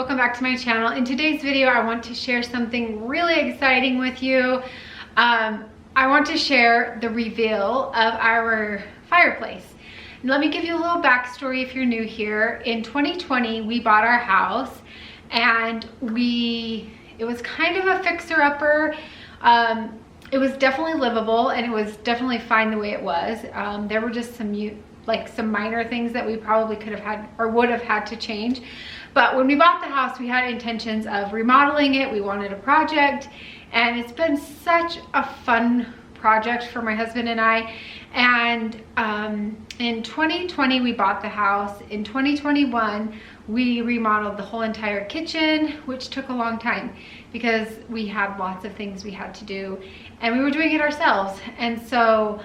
welcome back to my channel. In today's video, I want to share something really exciting with you. I want to share the reveal of our fireplace. And let me give you a little backstory if you're new here. In 2020, we bought our house and it was kind of a fixer-upper. It was definitely livable and it was definitely fine the way it was. There were just some minor things that we probably could have had or would have had to change. But when we bought the house, we had intentions of remodeling it. We wanted a project, and it's been such a fun project for my husband and I. And in 2020, we bought the house. In 2021, we remodeled the whole entire kitchen, which took a long time because we had lots of things we had to do, and we were doing it ourselves. And so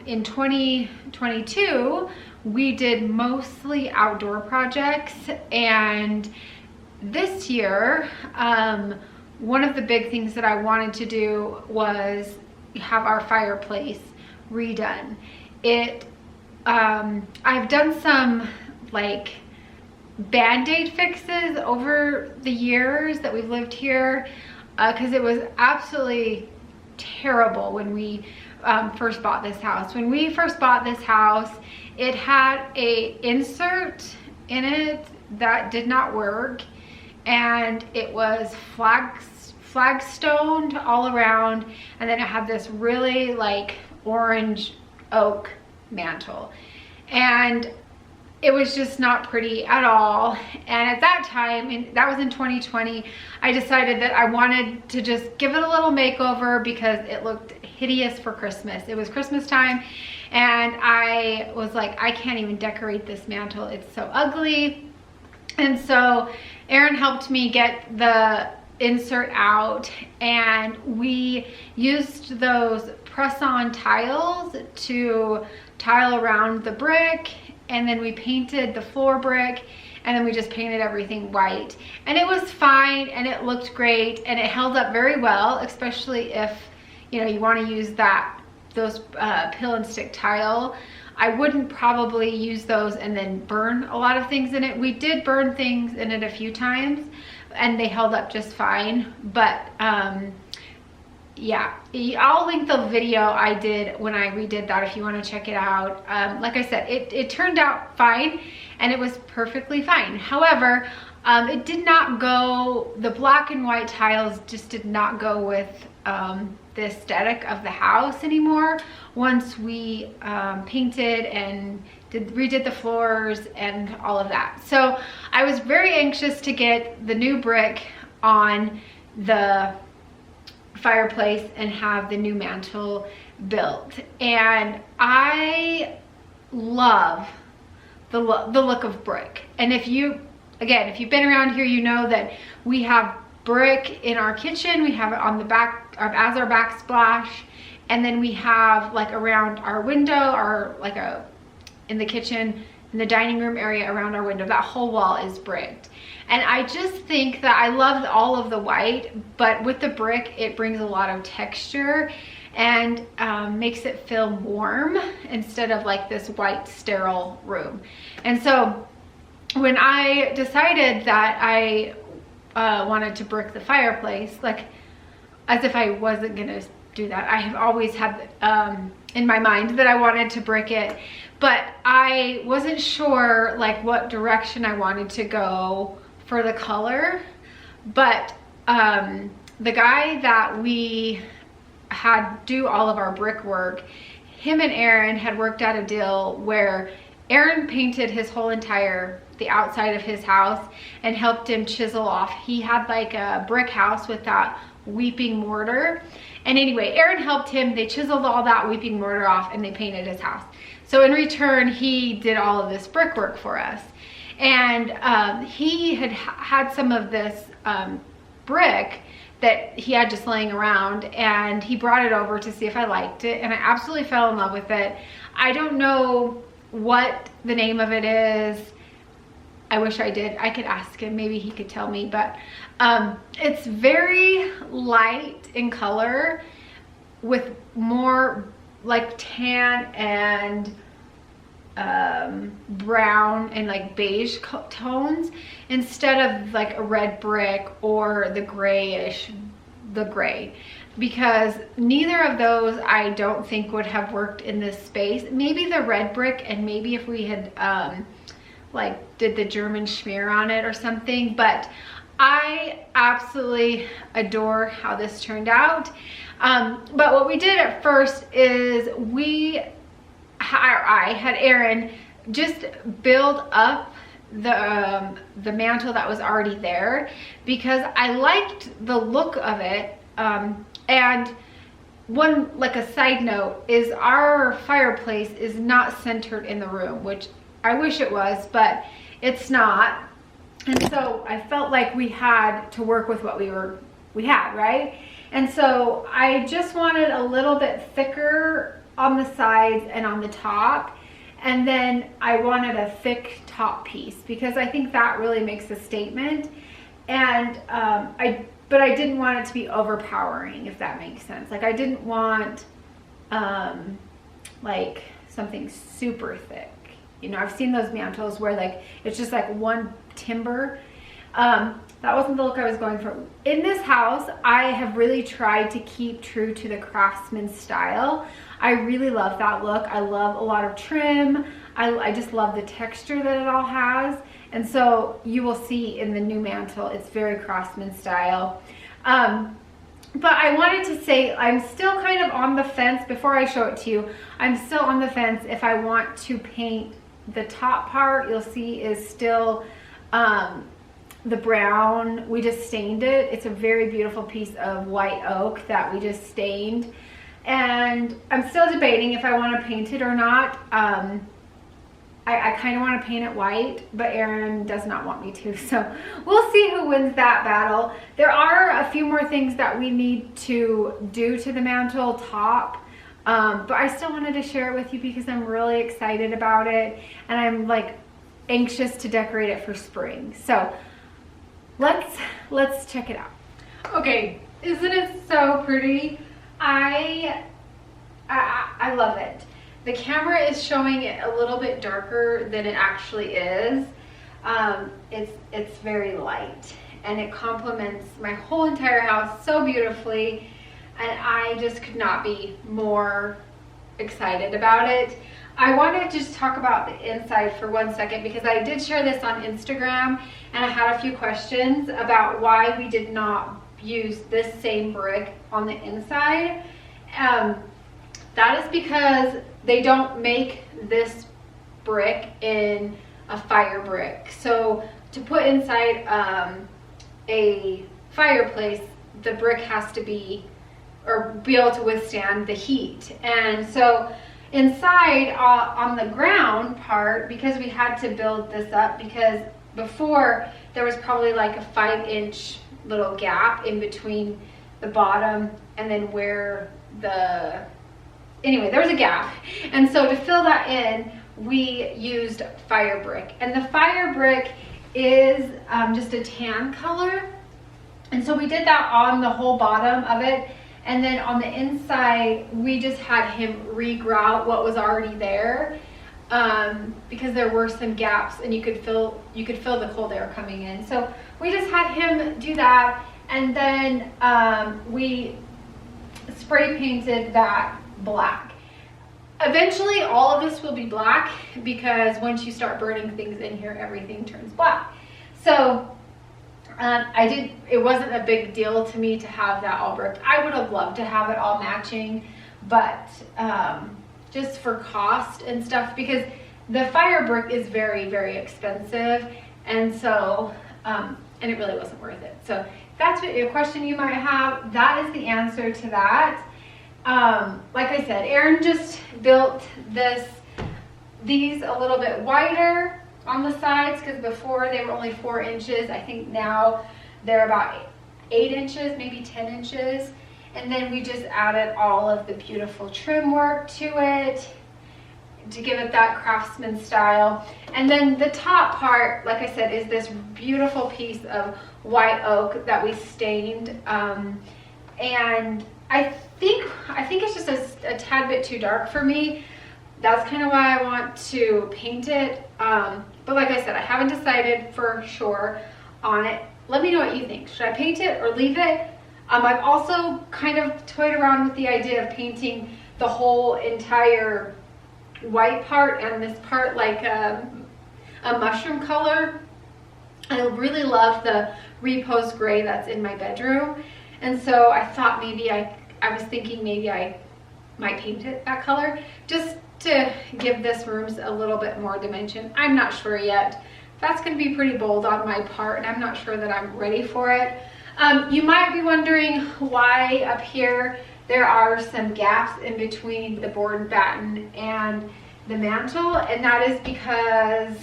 in 2022, we did mostly outdoor projects, and this year, one of the big things that I wanted to do was have our fireplace redone. I've done some Band-Aid fixes over the years that we've lived here, because it was absolutely terrible when we first bought this house. When we first bought this house, it had a insert in it that did not work, and it was flagstoned all around, and then it had this really orange oak mantle, and it was just not pretty at all. And at that time, and that was in 2020, I decided that I wanted to just give it a little makeover because it looked hideous for Christmas. It was Christmas time, and I was like, I can't even decorate this mantle. It's so ugly. And so Aaron helped me get the insert out, and we used those press-on tiles to tile around the brick, and then we painted the floor brick, and then we just painted everything white. And it was fine, and it looked great, and it held up very well, especially if you want to use those peel and stick tile. I wouldn't probably use those and then burn a lot of things in it. We did burn things in it a few times, and they held up just fine. But yeah, I'll link the video I did when I redid that if you want to check it out. Like I said, it turned out fine, and it was perfectly fine. However, it did not go, the black and white tiles just did not go with the aesthetic of the house anymore once we painted and redid the floors and all of that. So I was very anxious to get the new brick on the fireplace and have the new mantle built. And I love the look of brick. And if you've been around here, you know that we have brick in our kitchen. We have it on the back as our backsplash, and then we have around our window, or in the kitchen, in the dining room area around our window. That whole wall is bricked. And I just think that I love all of the white, but with the brick, it brings a lot of texture and makes it feel warm instead of this white sterile room. And so when I decided that I wanted to brick the fireplace, as if I wasn't gonna do that, I have always had in my mind that I wanted to brick it, but I wasn't sure what direction I wanted to go for the color. But the guy that we had do all of our brickwork, him and Aaron had worked out a deal where Aaron painted his whole the outside of his house and helped him chisel off. He had a brick house with that weeping mortar. And anyway, Aaron helped him. They chiseled all that weeping mortar off, and they painted his house. So in return, he did all of this brickwork for us. And he had some of this brick that he had just laying around, and he brought it over to see if I liked it, and I absolutely fell in love with it. I don't know what the name of it is. I wish I did. I could ask him, maybe he could tell me, but it's very light in color with more tan and brown and like beige tones instead of like a red brick or the gray, because neither of those I don't think would have worked in this space. Maybe the red brick, and maybe if we had like did the German schmear on it or something, but I absolutely adore how this turned out. But what we did at first is I had Aaron just build up the mantle that was already there, because I liked the look of it. And one, like a side note, is our fireplace is not centered in the room, which I wish it was, but it's not. And so I felt like we had to work with what we had, right? And so I just wanted a little bit thicker on the sides and on the top. And then I wanted a thick top piece, because I think that really makes a statement. And but I didn't want it to be overpowering, if that makes sense. Like I didn't want like something super thick. You know, I've seen those mantles where like it's just like one timber. That wasn't the look I was going for. In this house, I have really tried to keep true to the craftsman style. I really love that look. I love a lot of trim. I just love the texture that it all has. And so you will see in the new mantle, it's very craftsman style. But I wanted to say, I'm still kind of on the fence. Before I show it to you, I'm still on the fence if I want to paint the top part. You'll see is still the brown. We just stained it. It's a very beautiful piece of white oak that we just stained. And I'm still debating if I want to paint it or not. I kind of want to paint it white, but Aaron does not want me to. So we'll see who wins that battle. There are a few more things that we need to do to the mantle top. But I still wanted to share it with you because I'm really excited about it. And I'm like anxious to decorate it for spring. So let's check it out. Okay, isn't it so pretty? I love it. The camera is showing it a little bit darker than it actually is. It's very light, and it complements my whole entire house so beautifully, and I just could not be more excited about it. I want to just talk about the inside for 1 second, because I did share this on Instagram, and I had a few questions about why we did not use this same brick on the inside. That is because they don't make this brick in a fire brick. So to put inside a fireplace, the brick has to be able to withstand the heat. And so inside on the ground part, because we had to build this up, because before there was probably like a 5-inch little gap in between the bottom and then where anyway, there was a gap. And so to fill that in, we used fire brick. And the fire brick is just a tan color. And so we did that on the whole bottom of it. And then on the inside, we just had him re-grout what was already there, because there were some gaps and you could feel the cold air coming in. So we just had him do that. And then we spray painted that black. Eventually all of this will be black, because once you start burning things in here, everything turns black. So it wasn't a big deal to me to have that all brick. I would have loved to have it all matching, but just for cost and stuff, because the fire brick is very, very expensive, and so and it really wasn't worth it. So if that's what your question you might have, that is the answer to that. Like I said, Aaron just built these a little bit wider on the sides, because before they were only 4 inches. I think now they're about 8 inches, maybe 10 inches. And then we just added all of the beautiful trim work to it to give it that craftsman style. And then the top part, like I said, is this beautiful piece of white oak that we stained. And I think it's just a tad bit too dark for me. that's kind of why I want to paint it. But like I said, I haven't decided for sure on it. Let me know what you think. Should I paint it or leave it? I've also kind of toyed around with the idea of painting the whole entire white part and this part like a mushroom color. I really love the repose gray that's in my bedroom. And so I thought maybe I was thinking maybe I might paint it that color just to give this room a little bit more dimension. I'm not sure yet. That's going to be pretty bold on my part, and I'm not sure that I'm ready for it. You might be wondering why up here there are some gaps in between the board and batten and the mantle, and that is because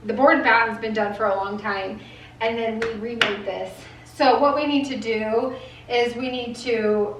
the board and batten's been done for a long time, and then we remade this. So what we need to do is we need to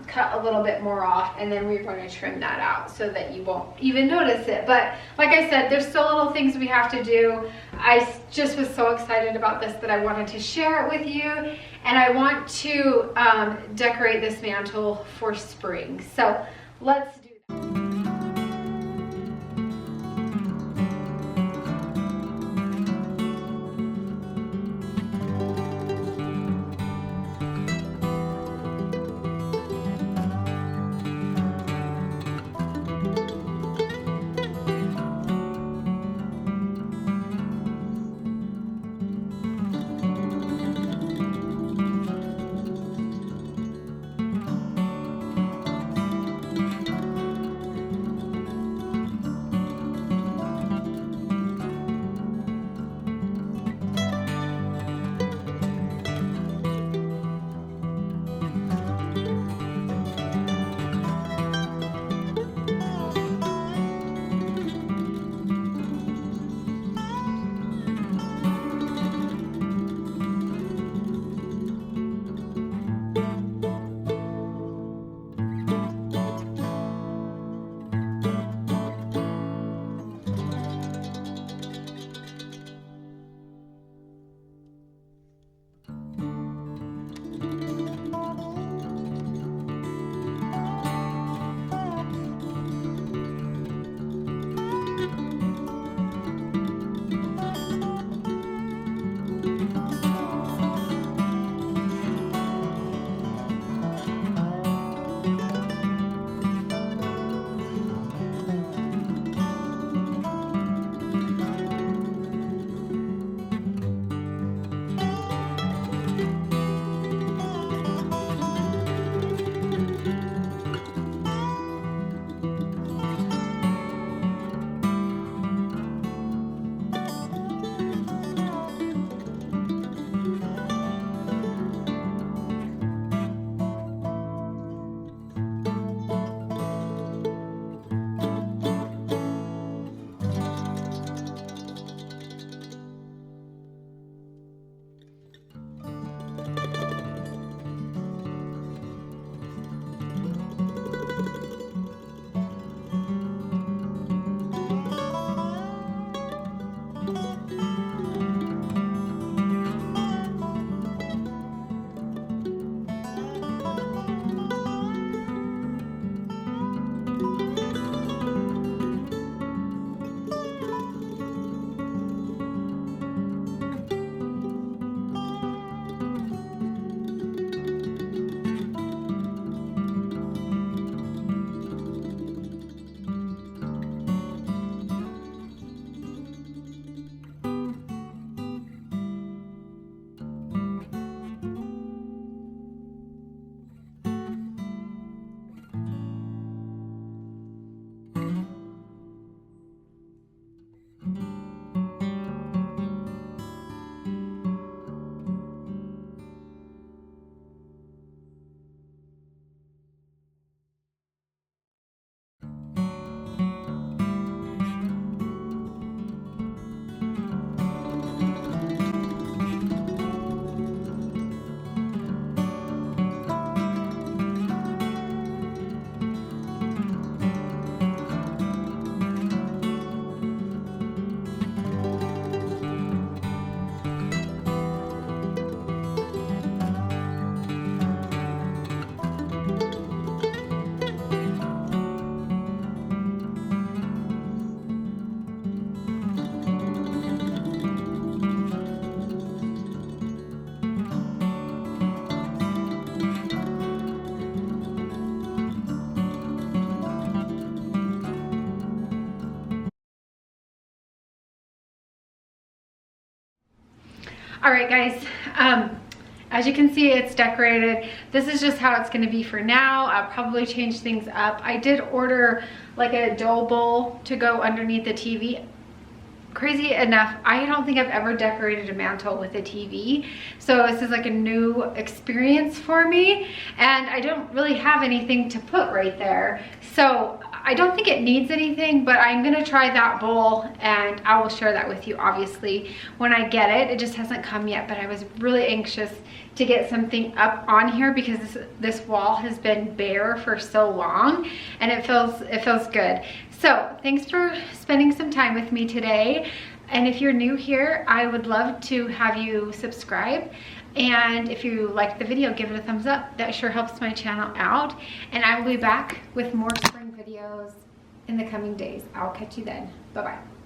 cut a little bit more off, and then we're going to trim that out so that you won't even notice it. But like I said, there's still little things we have to do. I just was so excited about this that I wanted to share it with you, and I want to decorate this mantle for spring. So let's do that. All right, guys. As you can see, it's decorated. This is just how it's gonna be for now. I'll probably change things up. I did order like a dough bowl to go underneath the TV. Crazy enough, I don't think I've ever decorated a mantle with a TV. So this is like a new experience for me. And I don't really have anything to put right there. So I don't think it needs anything, but I'm gonna try that bowl and I will share that with you obviously when I get it. It just hasn't come yet, but I was really anxious to get something up on here because this wall has been bare for so long and it feels good. So thanks for spending some time with me today. And if you're new here, I would love to have you subscribe. And if you liked the video, give it a thumbs up. That sure helps my channel out. And I will be back with more spring videos in the coming days. I'll catch you then. Bye-bye.